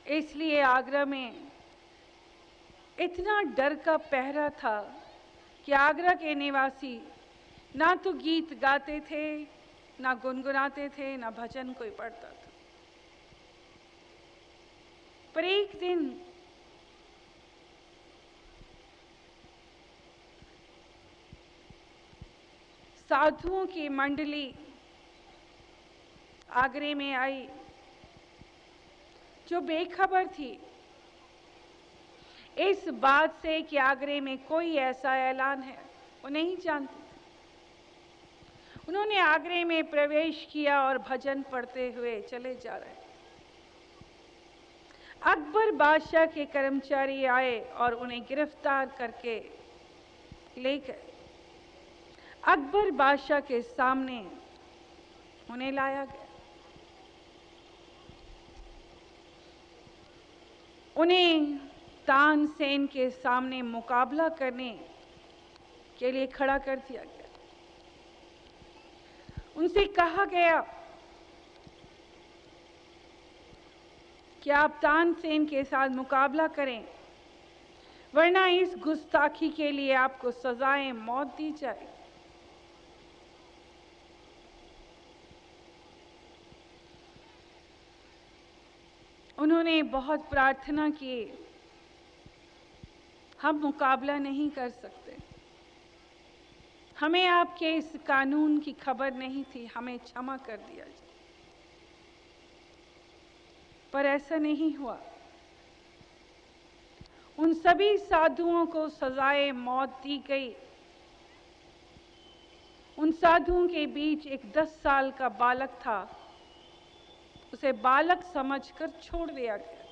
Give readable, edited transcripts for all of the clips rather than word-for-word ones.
इसलिए आगरा में इतना डर का पहरा था कि आगरा के निवासी ना तो गीत गाते थे, ना गुनगुनाते थे, ना भजन कोई पढ़ता था। पर एक दिन साधुओं की मंडली आगरे में आई, जो बेखबर थी इस बात से कि आगरे में कोई ऐसा ऐलान है, वो नहीं जानती थी। उन्होंने आगरे में प्रवेश किया और भजन पढ़ते हुए चले जा रहे। अकबर बादशाह के कर्मचारी आए और उन्हें गिरफ्तार करके ले गए। अकबर बादशाह के सामने उन्हें लाया गया। उन्हें तानसेन के सामने मुकाबला करने के लिए खड़ा कर दिया गया। उनसे कहा गया कि आप तानसेन के साथ मुकाबला करें, वरना इस गुस्ताखी के लिए आपको सजाए मौत दी जाए। उन्होंने बहुत प्रार्थना की, हम मुकाबला नहीं कर सकते, हमें आपके इस कानून की खबर नहीं थी, हमें क्षमा कर दिया जाए। पर ऐसा नहीं हुआ। उन सभी साधुओं को सजाए मौत दी गई। उन साधुओं के बीच एक 10 साल का बालक था, उसे बालक समझकर छोड़ दिया गया।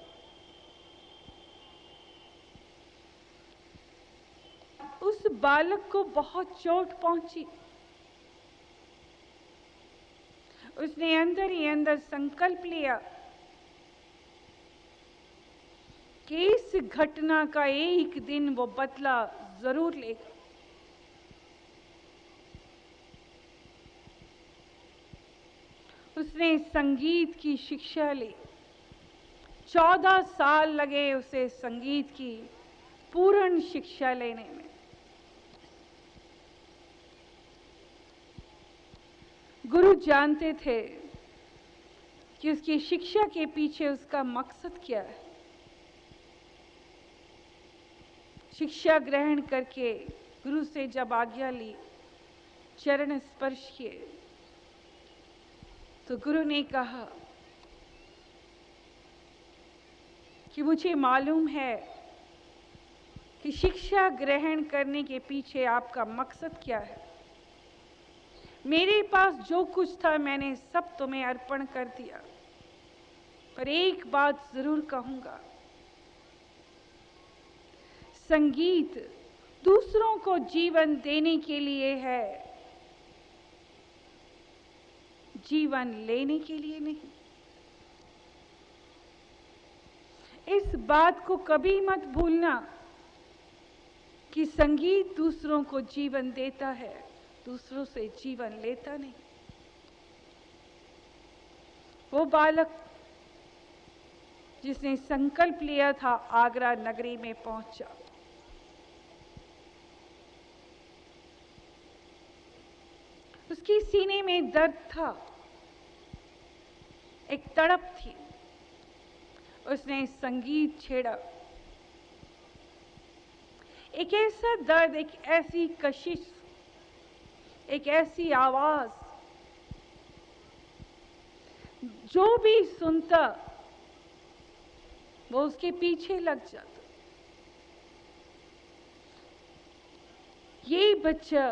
उस बालक को बहुत चोट पहुंची। उसने अंदर ही अंदर संकल्प लिया कि इस घटना का एक दिन वो बदला जरूर लेगा। उसने संगीत की शिक्षा ली। 14 साल लगे उसे संगीत की पूर्ण शिक्षा लेने में। गुरु जानते थे कि उसकी शिक्षा के पीछे उसका मकसद क्या है। शिक्षा ग्रहण करके गुरु से जब आज्ञा ली, चरण स्पर्श किए, तो गुरु ने कहा कि मुझे मालूम है कि शिक्षा ग्रहण करने के पीछे आपका मकसद क्या है। मेरे पास जो कुछ था मैंने सब तुम्हें अर्पण कर दिया, पर एक बात जरूर कहूंगा, संगीत दूसरों को जीवन देने के लिए है, जीवन लेने के लिए नहीं। इस बात को कभी मत भूलना कि संगीत दूसरों को जीवन देता है, दूसरों से जीवन लेता नहीं। वो बालक जिसने संकल्प लिया था आगरा नगरी में पहुंचा। उसके सीने में दर्द था, एक तड़प थी। उसने संगीत छेड़ा। एक ऐसा दर्द, एक ऐसी कशिश, एक ऐसी आवाज, जो भी सुनता वो उसके पीछे लग जाता। ये बच्चा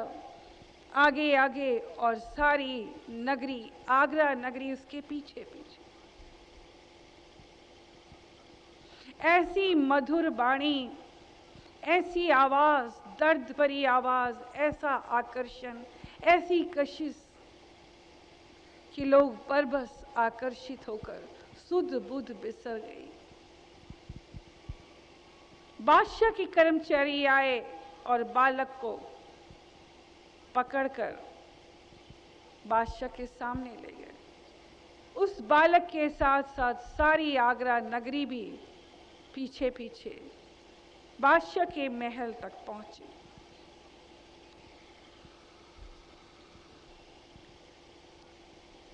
आगे आगे और सारी नगरी, आगरा नगरी उसके पीछे पीछे। ऐसी मधुर वाणी, ऐसी आवाज, दर्द भरी आवाज, ऐसा आकर्षण, ऐसी कशिश कि लोग बरबस आकर्षित होकर सुध बुध बिसर गई। बादशाह के कर्मचारी आए और बालक को पकड़कर बादशाह के सामने ले गए। उस बालक के साथ साथ सारी आगरा नगरी भी पीछे पीछे बादशाह के महल तक पहुंची।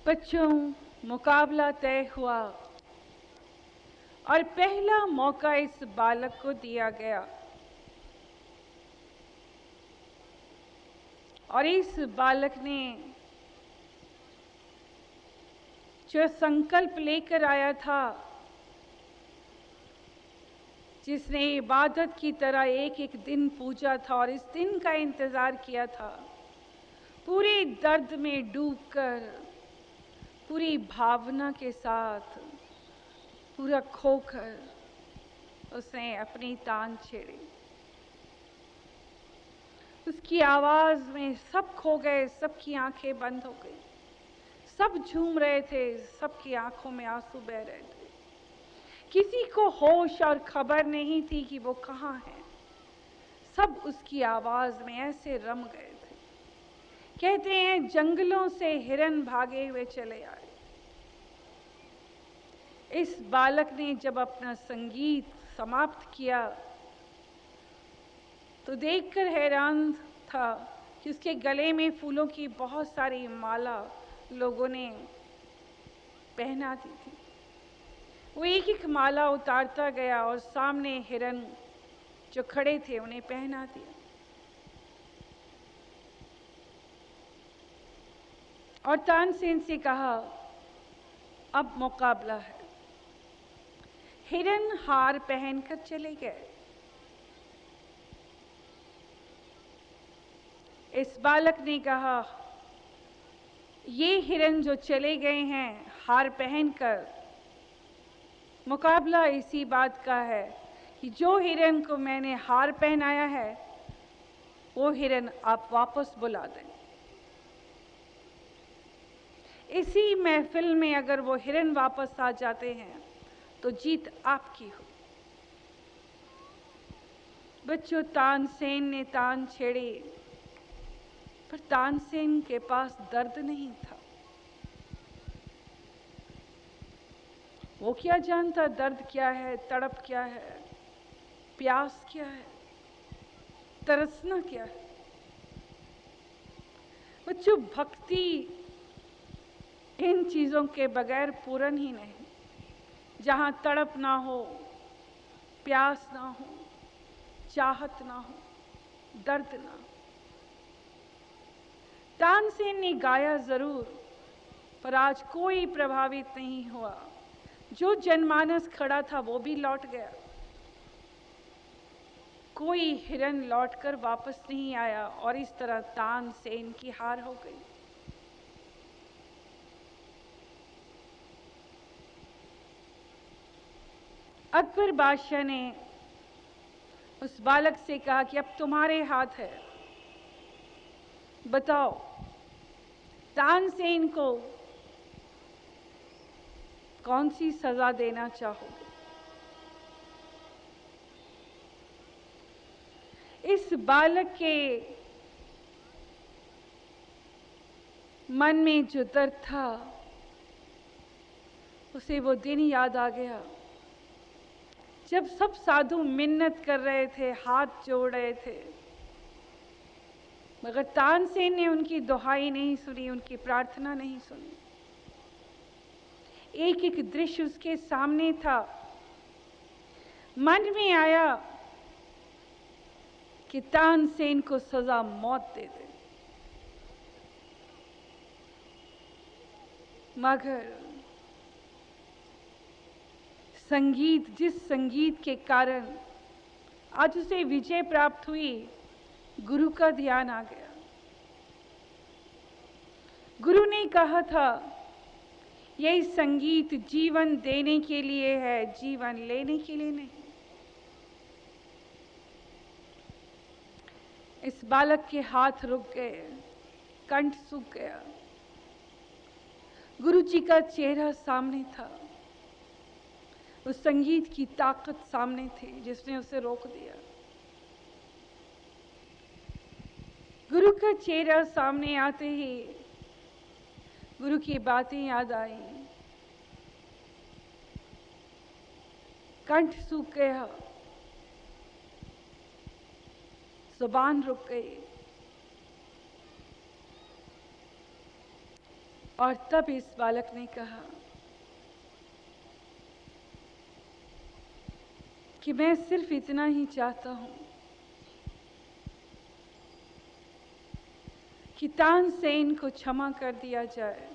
बच्चों, मुकाबला तय हुआ और पहला मौका इस बालक को दिया गया और इस बालक ने जो संकल्प लेकर आया था, जिसने इबादत की तरह एक एक दिन पूजा था और इस दिन का इंतजार किया था, पूरे दर्द में डूबकर, पूरी भावना के साथ, पूरा खोकर उसने अपनी तान छेड़ी। उसकी आवाज में सब खो गए, सबकी आंखें बंद हो गई, सब झूम रहे थे, सबकी आंखों में आंसू बह रहे थे। किसी को होश और खबर नहीं थी कि वो कहाँ है। सब उसकी आवाज में ऐसे रम गए थे। कहते हैं जंगलों से हिरन भागे हुए चले आए। इस बालक ने जब अपना संगीत समाप्त किया तो देखकर हैरान था कि उसके गले में फूलों की बहुत सारी माला लोगों ने पहना दी थी। वो एक एक माला उतारता गया और सामने हिरन जो खड़े थे उन्हें पहना दिया। और तानसेन से कहा, अब मुकाबला है। हिरन हार पहनकर चले गए। इस बालक ने कहा, ये हिरन जो चले गए हैं हार पहनकर, मुकाबला इसी बात का है कि जो हिरन को मैंने हार पहनाया है वो हिरन आप वापस बुला दें। इसी महफिल में अगर वो हिरन वापस आ जाते हैं तो जीत आपकी हो। बच्चों, तानसेन ने तान छेड़ी, पर तानसेन के पास दर्द नहीं था। वो क्या जानता दर्द क्या है, तड़प क्या है, प्यास क्या है, तरसना क्या है। बच्चों, भक्ति इन चीजों के बगैर पूर्ण ही नहीं। जहां तड़प ना हो, प्यास ना हो, चाहत ना हो, दर्द ना हो। तानसेन ने गाया जरूर, पर आज कोई प्रभावित नहीं हुआ। जो जनमानस खड़ा था वो भी लौट गया। कोई हिरन लौटकर वापस नहीं आया और इस तरह तानसेन की हार हो गई। अकबर बादशाह ने उस बालक से कहा कि अब तुम्हारे हाथ है, बताओ तानसेन को कौन सी सजा देना चाहोगे। इस बालक के मन में जो दर्द था, उसे वो दिन याद आ गया जब सब साधु मिन्नत कर रहे थे, हाथ जोड़ रहे थे, मगर तानसेन ने उनकी दुहाई नहीं सुनी, उनकी प्रार्थना नहीं सुनी। एक एक दृश्य उसके सामने था। मन में आया कि तानसेन को सजा मौत दे दे, मगर संगीत, जिस संगीत के कारण आज उसे विजय प्राप्त हुई, गुरु का ध्यान आ गया। गुरु ने कहा था, यह संगीत जीवन देने के लिए है, जीवन लेने के लिए नहीं। इस बालक के हाथ रुक गए, कंठ सूख गया। गुरु जी का चेहरा सामने था, उस संगीत की ताकत सामने थी जिसने उसे रोक दिया। गुरु का चेहरा सामने आते ही गुरु की बातें याद आई। कंठ सूख गया, जुबान रुक गई, और तब इस बालक ने कहा कि मैं सिर्फ इतना ही चाहता हूं कि तानसेन को क्षमा कर दिया जाए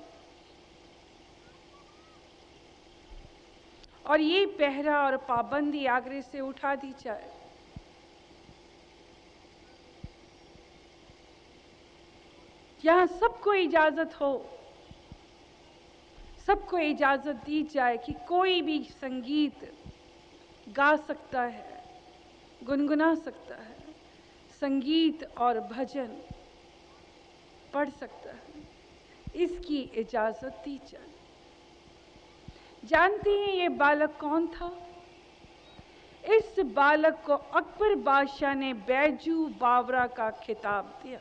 और ये पहरा और पाबंदी आगरे से उठा दी जाए। यहां सबको इजाजत हो, सबको इजाजत दी जाए कि कोई भी संगीत गा सकता है, गुनगुना सकता है, संगीत और भजन पढ़ सकता है, इसकी इजाजत दी जाए। जानते हैं ये बालक कौन था? इस बालक को अकबर बादशाह ने बैजू बावरा का खिताब दिया।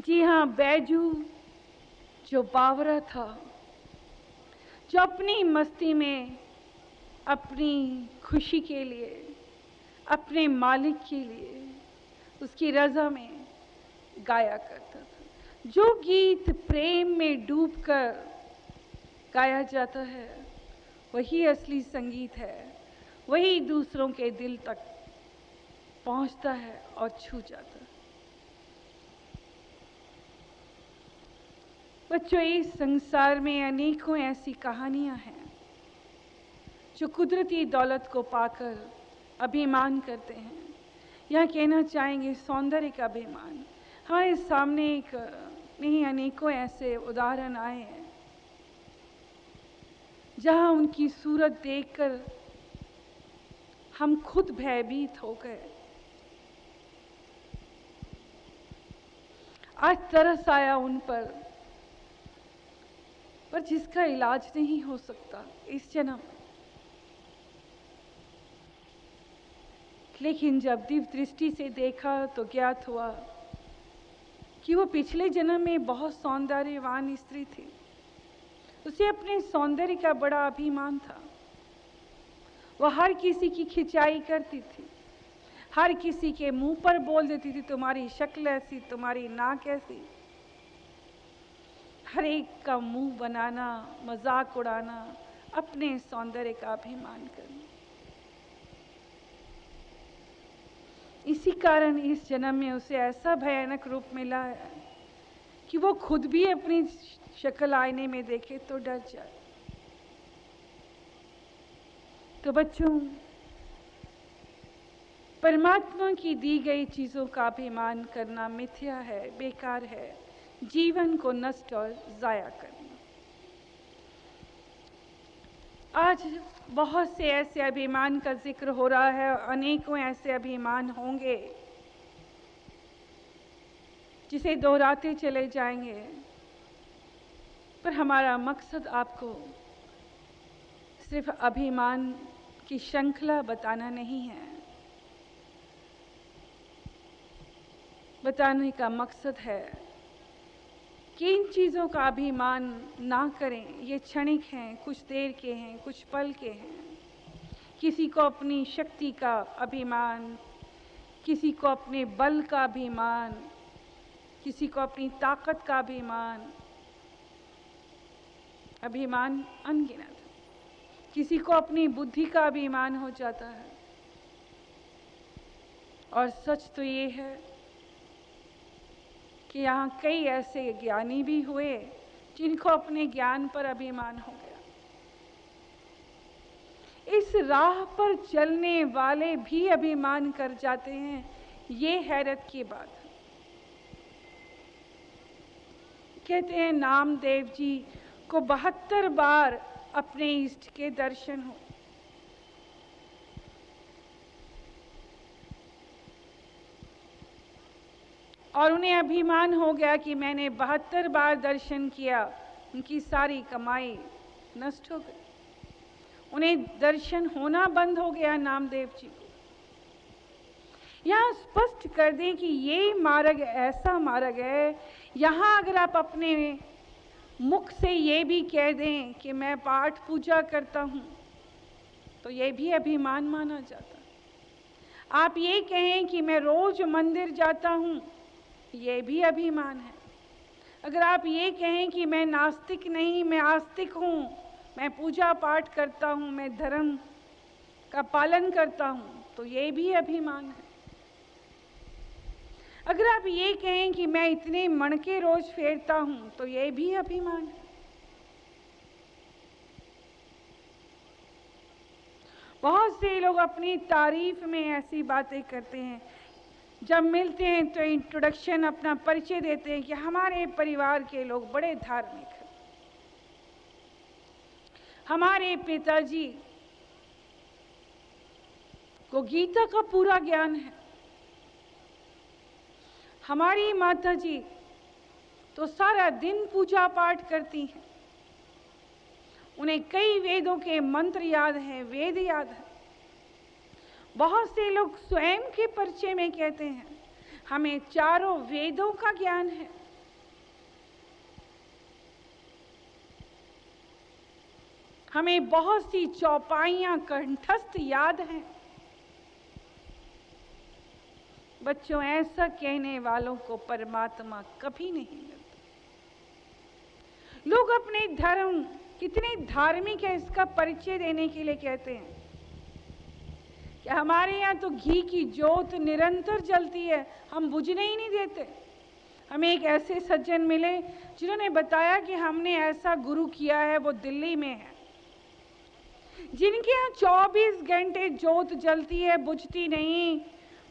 जी हाँ, बैजू जो बावरा था, जो अपनी मस्ती में, अपनी खुशी के लिए, अपने मालिक के लिए, उसकी रजा में गाया करता था। जो गीत प्रेम में डूबकर गाया जाता है, वही असली संगीत है, वही दूसरों के दिल तक पहुंचता है और छू जाता है। बच्चों, इस संसार में अनेकों ऐसी कहानियां हैं जो कुदरती दौलत को पाकर अभिमान करते हैं, या कहना चाहेंगे सौंदर्य का अभिमान। हमारे सामने एक नहीं अनेकों ऐसे उदाहरण आए हैं जहां उनकी सूरत देखकर हम खुद भयभीत हो गए। आज तरस आया उन पर जिसका इलाज नहीं हो सकता इस जन्म। लेकिन जब दिव्य दृष्टि से देखा तो ज्ञात हुआ कि वो पिछले जन्म में बहुत सौंदर्यवान स्त्री थी। उसे अपने सौंदर्य का बड़ा अभिमान था। वह हर किसी की खिंचाई करती थी, हर किसी के मुंह पर बोल देती थी, तुम्हारी शक्ल ऐसी, तुम्हारी नाक ऐसी। हर एक का मुंह बनाना, मजाक उड़ाना, अपने सौंदर्य का अभिमान करना। इसी कारण इस जन्म में उसे ऐसा भयानक रूप मिला है कि वो खुद भी अपनी शक्ल आईने में देखे तो डर जाए। तो बच्चों, परमात्मा की दी गई चीजों का अभिमान करना मिथ्या है, बेकार है, जीवन को नष्ट और जाया करना। आज बहुत से ऐसे अभिमान का जिक्र हो रहा है, अनेकों ऐसे अभिमान होंगे जिसे दोहराते चले जाएंगे, पर हमारा मकसद आपको सिर्फ अभिमान की श्रृंखला बताना नहीं है। बताने का मकसद है कि इन चीज़ों का अभिमान ना करें। ये क्षणिक हैं, कुछ देर के हैं, कुछ पल के हैं। किसी को अपनी शक्ति का अभिमान, किसी को अपने बल का अभिमान, किसी को अपनी ताकत का अभिमान अनगिनत। किसी को अपनी बुद्धि का अभिमान हो जाता है। और सच तो ये है कि यहाँ कई ऐसे ज्ञानी भी हुए जिनको अपने ज्ञान पर अभिमान हो गया। इस राह पर चलने वाले भी अभिमान कर जाते हैं, ये हैरत की बात है। कहते हैं नामदेव जी को 72 बार अपने इष्ट के दर्शन हो। और उन्हें अभिमान हो गया कि मैंने 72 बार दर्शन किया, उनकी सारी कमाई नष्ट हो गई। उन्हें दर्शन होना बंद हो गया नामदेव जी को। यहाँ स्पष्ट कर दें कि ये मार्ग ऐसा मार्ग है। यहाँ अगर आप अपने मुख से ये भी कह दें कि मैं पाठ पूजा करता हूँ, तो ये भी अभिमान माना जाता है। आप ये कहें कि मैं रोज मंदिर जाता हूँ, ये भी अभिमान है। अगर आप ये कहें कि मैं नास्तिक नहीं, मैं आस्तिक हूँ, मैं पूजा पाठ करता हूँ, मैं धर्म का पालन करता हूँ, तो ये भी अभिमान है। अगर आप ये कहें कि मैं इतने मणके रोज फेरता हूँ, तो ये भी अभिमान है। बहुत से लोग अपनी तारीफ में ऐसी बातें करते हैं, जब मिलते हैं तो इंट्रोडक्शन अपना परिचय देते हैं कि हमारे परिवार के लोग बड़े धार्मिक हैं, हमारे पिताजी को गीता का पूरा ज्ञान है, हमारी माताजी तो सारा दिन पूजा पाठ करती हैं, उन्हें कई वेदों के मंत्र याद हैं, वेद याद है। बहुत से लोग स्वयं के परिचय में कहते हैं हमें चारों वेदों का ज्ञान है। हमें बहुत सी चौपाइयां कंठस्थ याद हैं। बच्चों, ऐसा कहने वालों को परमात्मा कभी नहीं मिलता। लोग अपने धर्म कितने धार्मिक है इसका परिचय देने के लिए कहते हैं कि हमारे यहाँ तो घी की ज्योत निरंतर जलती है, हम बुझने ही नहीं देते। हमें एक ऐसे सज्जन मिले जिन्होंने बताया कि हमने ऐसा गुरु किया है, वो दिल्ली में है, जिनके यहाँ 24 घंटे ज्योत जलती है, बुझती नहीं,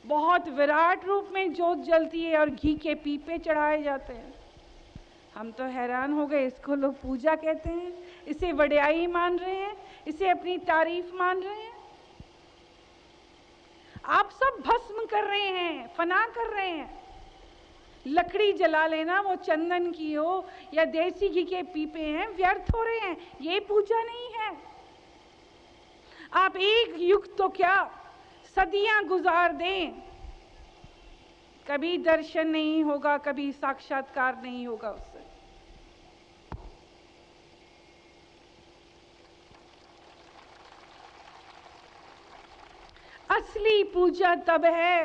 बहुत विराट रूप में ज्योत जलती है और घी के पीपे चढ़ाए जाते हैं। हम तो हैरान हो गए, इसको लोग पूजा कहते हैं, इसे वड्याई मान रहे हैं, इसे अपनी तारीफ मान रहे हैं। आप सब भस्म कर रहे हैं, फना कर रहे हैं। लकड़ी जला लेना, वो चंदन की हो या देसी घी के पीपे हैं, व्यर्थ हो रहे हैं, ये पूजा नहीं है। आप एक युग तो क्या सदियां गुजार दें, कभी दर्शन नहीं होगा, कभी साक्षात्कार नहीं होगा उससे। असली पूजा तब है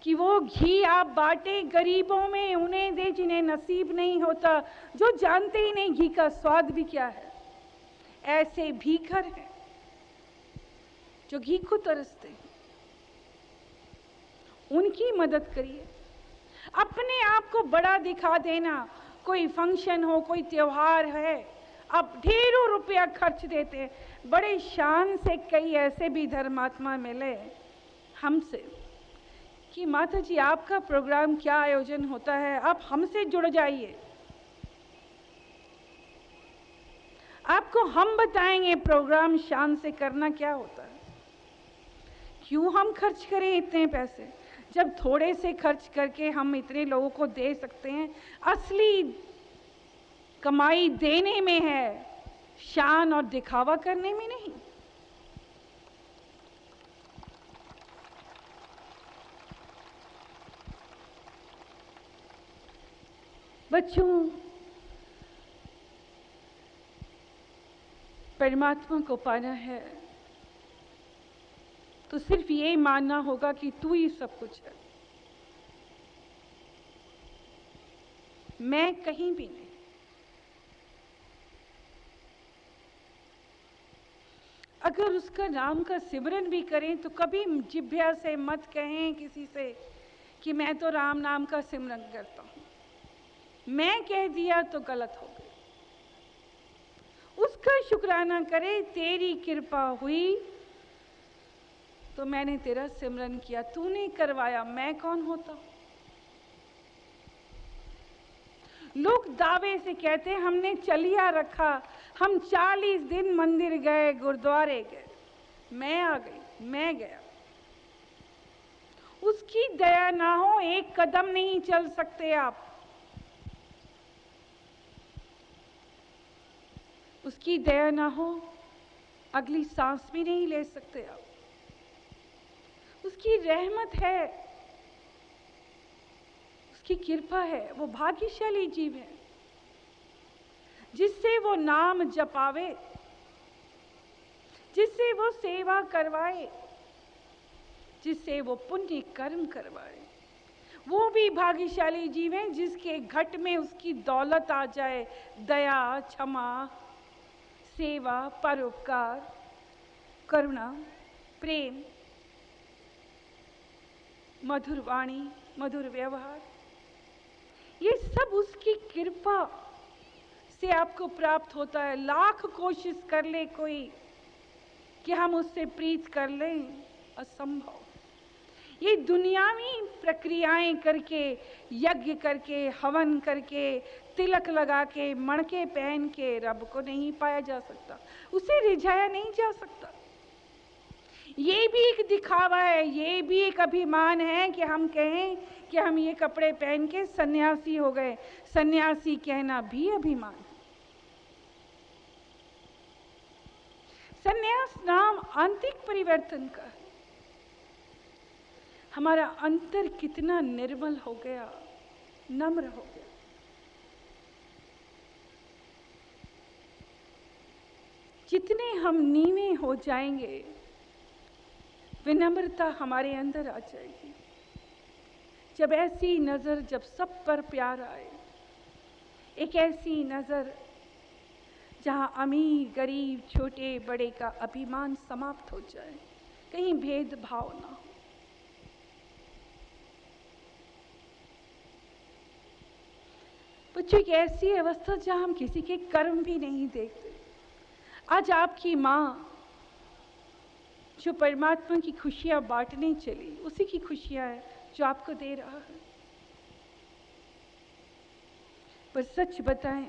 कि वो घी आप बांटे गरीबों में, उन्हें दे जिन्हें नसीब नहीं होता, जो जानते ही नहीं घी का स्वाद भी क्या है। ऐसे भीखर हैं जो घी को तरसते हैं, उनकी मदद करिए। अपने आप को बड़ा दिखा देना, कोई फंक्शन हो, कोई त्योहार है, आप ढेरों रुपया खर्च देते हैं। बड़े शान से कई ऐसे भी धर्मात्मा मिले हमसे कि माता जी आपका प्रोग्राम क्या आयोजन होता है, आप हमसे जुड़ जाइए, आपको हम बताएंगे प्रोग्राम शान से करना क्या होता है। क्यों हम खर्च करें इतने पैसे, जब थोड़े से खर्च करके हम इतने लोगों को दे सकते हैं। असली कमाई देने में है, शान और दिखावा करने में नहीं। बच्चों, परमात्मा को पाना है तो सिर्फ ये मानना होगा कि तू ही सब कुछ है, मैं कहीं भी नहीं। अगर उसका नाम का सिमरन भी करें तो कभी जिभ्या से मत कहें किसी से कि मैं तो राम नाम का सिमरन करता हूं। मैं कह दिया तो गलत हो गया। उसका शुक्राना करे, तेरी कृपा हुई तो मैंने तेरा सिमरन किया, तूने करवाया, मैं कौन होता। लोग दावे से कहते हैं हमने चलिया रखा, हम 40 दिन मंदिर गए, गुरुद्वारे गए, मैं आ गई, मैं गया। उसकी दया ना हो एक कदम नहीं चल सकते आप। उसकी दया ना हो अगली सांस भी नहीं ले सकते आप। उसकी रहमत है उसकी कृपा है, वो भाग्यशाली जीव है जिससे वो नाम जपावे, जिससे वो सेवा करवाए, जिससे वो पुण्य कर्म करवाए। वो भी भाग्यशाली जीव है जिसके घट में उसकी दौलत आ जाए, दया, क्षमा, सेवा, परोपकार, करुणा, प्रेम, मधुर वाणी, मधुर व्यवहार, ये सब उसकी कृपा से आपको प्राप्त होता है। लाख कोशिश कर ले कोई कि हम उससे प्रीत कर लें, असंभव। ये दुनियावी प्रक्रियाएं करके, यज्ञ करके, हवन करके, तिलक लगा के, मणके पहन के रब को नहीं पाया जा सकता, उसे रिझाया नहीं जा सकता। ये भी एक दिखावा है, ये भी एक अभिमान है कि हम कहें कि हम ये कपड़े पहन के सन्यासी हो गए। सन्यासी कहना भी अभिमान है। सन्यास नाम आंतरिक परिवर्तन का है। हमारा अंतर कितना निर्मल हो गया, नम्र हो गया। जितने हम नीवे हो जाएंगे, विनम्रता हमारे अंदर आ जाएगी। जब ऐसी नजर, जब सब पर प्यार आए, एक ऐसी नजर जहां अमीर गरीब, छोटे बड़े का अभिमान समाप्त हो जाए, कहीं भेदभाव ना हो। बच्चों, एक ऐसी अवस्था जहां हम किसी के कर्म भी नहीं देखते। आज आपकी माँ जो परमात्मा की खुशियां बांटने चली, उसी की खुशियां है जो आपको दे रहा है। पर सच बताएं,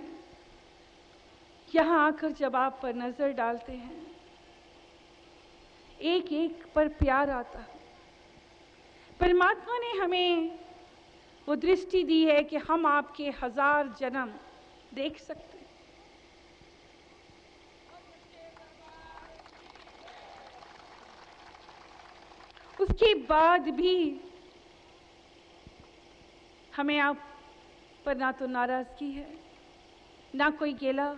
यहां आकर जब आप पर नजर डालते हैं, एक एक पर प्यार आता है। परमात्मा ने हमें वो दृष्टि दी है कि हम आपके 1000 जन्म देख सकते हैं। उसके बाद भी हमें आप पर ना तो नाराजगी है, ना कोई गिला,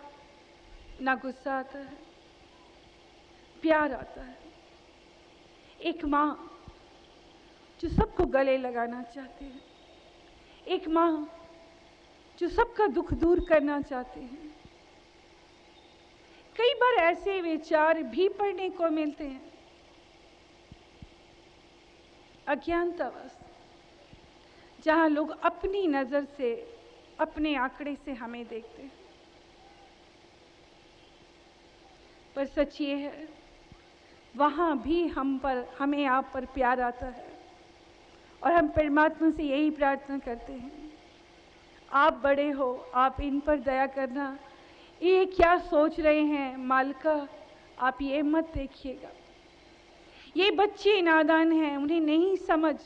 ना गुस्सा आता है, प्यार आता है। एक माँ जो सबको गले लगाना चाहती है, एक माँ जो सबका दुख दूर करना चाहती है। कई बार ऐसे विचार भी पढ़ने को मिलते हैं, अज्ञानतावश, जहां लोग अपनी नजर से, अपने आंकड़े से हमें देखते हैं। पर सच ये है, वहां भी हमें आप पर प्यार आता है। और हम परमात्मा से यही प्रार्थना करते हैं, आप बड़े हो, आप इन पर दया करना। ये क्या सोच रहे हैं मालिका, आप ये मत देखिएगा। ये बच्चे नादान हैं, उन्हें नहीं समझ।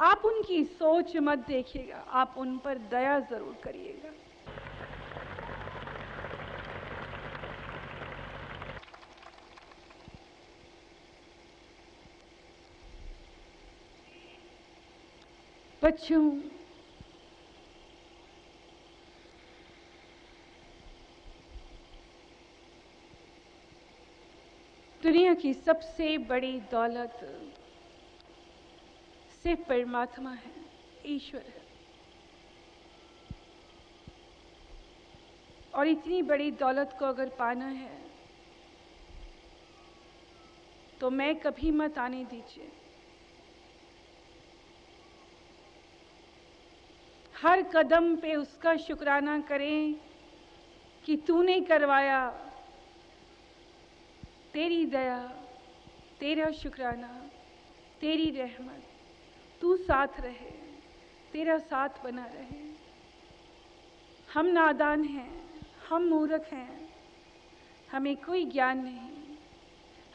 आप उनकी सोच मत देखिएगा, आप उन पर दया जरूर करिएगा। बच्चों, दुनिया की सबसे बड़ी दौलत सिर्फ परमात्मा है, ईश्वर है। और इतनी बड़ी दौलत को अगर पाना है तो मैं कभी मत आने दीजिए। हर कदम पे उसका शुक्राना करें कि तूने करवाया, तेरी दया, तेरा शुक्राना, तेरी रहमत, तू साथ रहे, तेरा साथ बना रहे। हम नादान हैं, हम मूर्ख हैं, हमें कोई ज्ञान नहीं,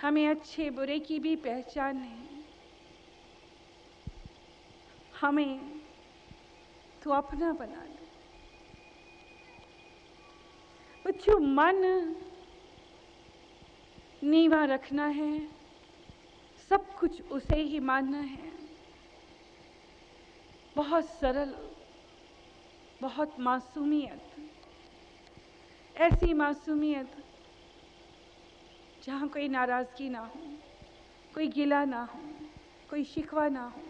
हमें अच्छे बुरे की भी पहचान नहीं। हमें तो अपना बना ले। बच्चों, मन नीवा रखना है, सब कुछ उसे ही मानना है। बहुत सरल बहुत मासूमियत, ऐसी मासूमियत जहाँ कोई नाराज़गी ना हो, कोई गिला ना हो, कोई शिकवा ना हो।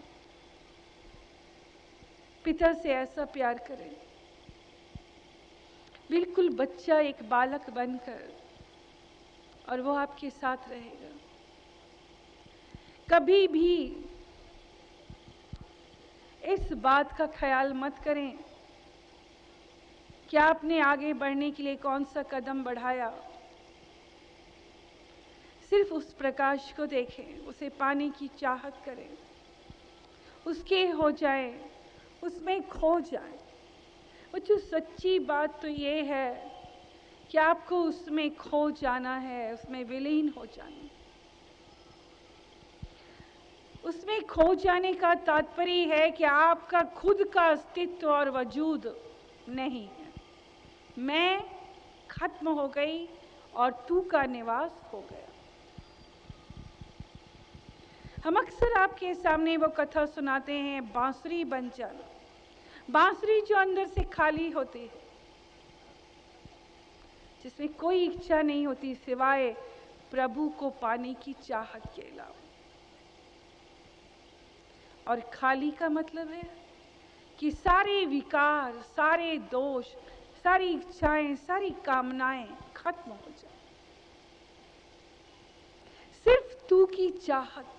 पिता से ऐसा प्यार करें, बिल्कुल बच्चा एक बालक बनकर, और वो आपके साथ रहेगा। कभी भी इस बात का ख्याल मत करें कि आपने आगे बढ़ने के लिए कौन सा कदम बढ़ाया। सिर्फ उस प्रकाश को देखें, उसे पाने की चाहत करें, उसके हो जाए, उसमें खो जाए। वो जो सच्ची बात तो ये है कि आपको उसमें खो जाना है, उसमें विलीन हो जाना है। उसमें खो जाने का तात्पर्य है कि आपका खुद का अस्तित्व और वजूद नहीं है। मैं खत्म हो गई और तू का निवास हो गया। हम अक्सर आपके सामने वो कथा सुनाते हैं, बांसुरी बन जाना। बांसुरी जो अंदर से खाली होती है, जिसमें कोई इच्छा नहीं होती सिवाय प्रभु को पाने की चाहत के अलावा। और खाली का मतलब है कि सारे विकार, सारे दोष, सारी इच्छाएं, सारी कामनाएं खत्म हो जाए। सिर्फ तू की चाहत,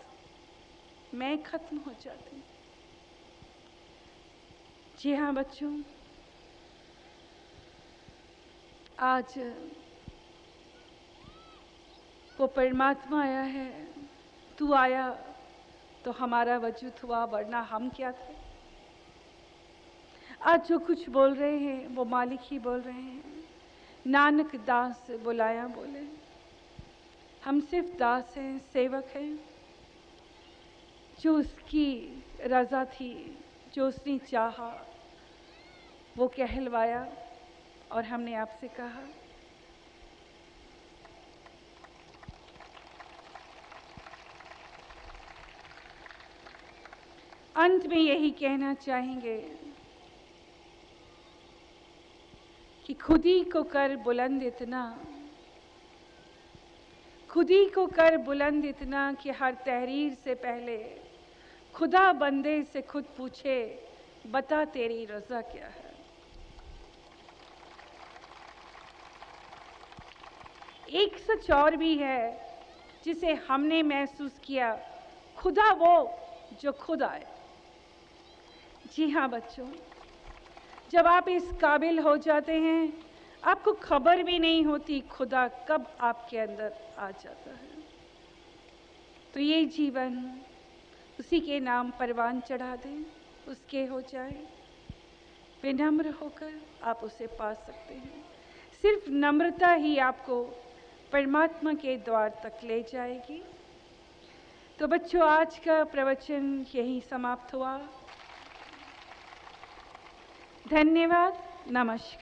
मैं खत्म हो जाती हूं। जी हाँ बच्चों, आज वो परमात्मा आया है। तू आया तो हमारा वजूद हुआ, वरना हम क्या थे। आज जो कुछ बोल रहे हैं वो मालिक ही बोल रहे हैं। नानक दास बुलाया बोले, हम सिर्फ दास हैं, सेवक हैं। जो उसकी रजा थी, जो उसने चाहा वो कहलवाया, और हमने आपसे कहा। अंत में यही कहना चाहेंगे कि खुद ही को कर बुलंद इतना, खुद ही को कर बुलंद इतना कि हर तहरीर से पहले खुदा बंदे से खुद पूछे, बता तेरी रजा क्या है। एक सच और भी है जिसे हमने महसूस किया, खुदा वो जो खुद आए। जी हाँ बच्चों, जब आप इस काबिल हो जाते हैं, आपको खबर भी नहीं होती खुदा कब आपके अंदर आ जाता है। तो ये जीवन उसी के नाम परवान चढ़ा दें, उसके हो जाए। विनम्र होकर आप उसे पा सकते हैं। सिर्फ नम्रता ही आपको परमात्मा के द्वार तक ले जाएगी। तो बच्चों, आज का प्रवचन यहीं समाप्त हुआ। धन्यवाद, नमस्कार।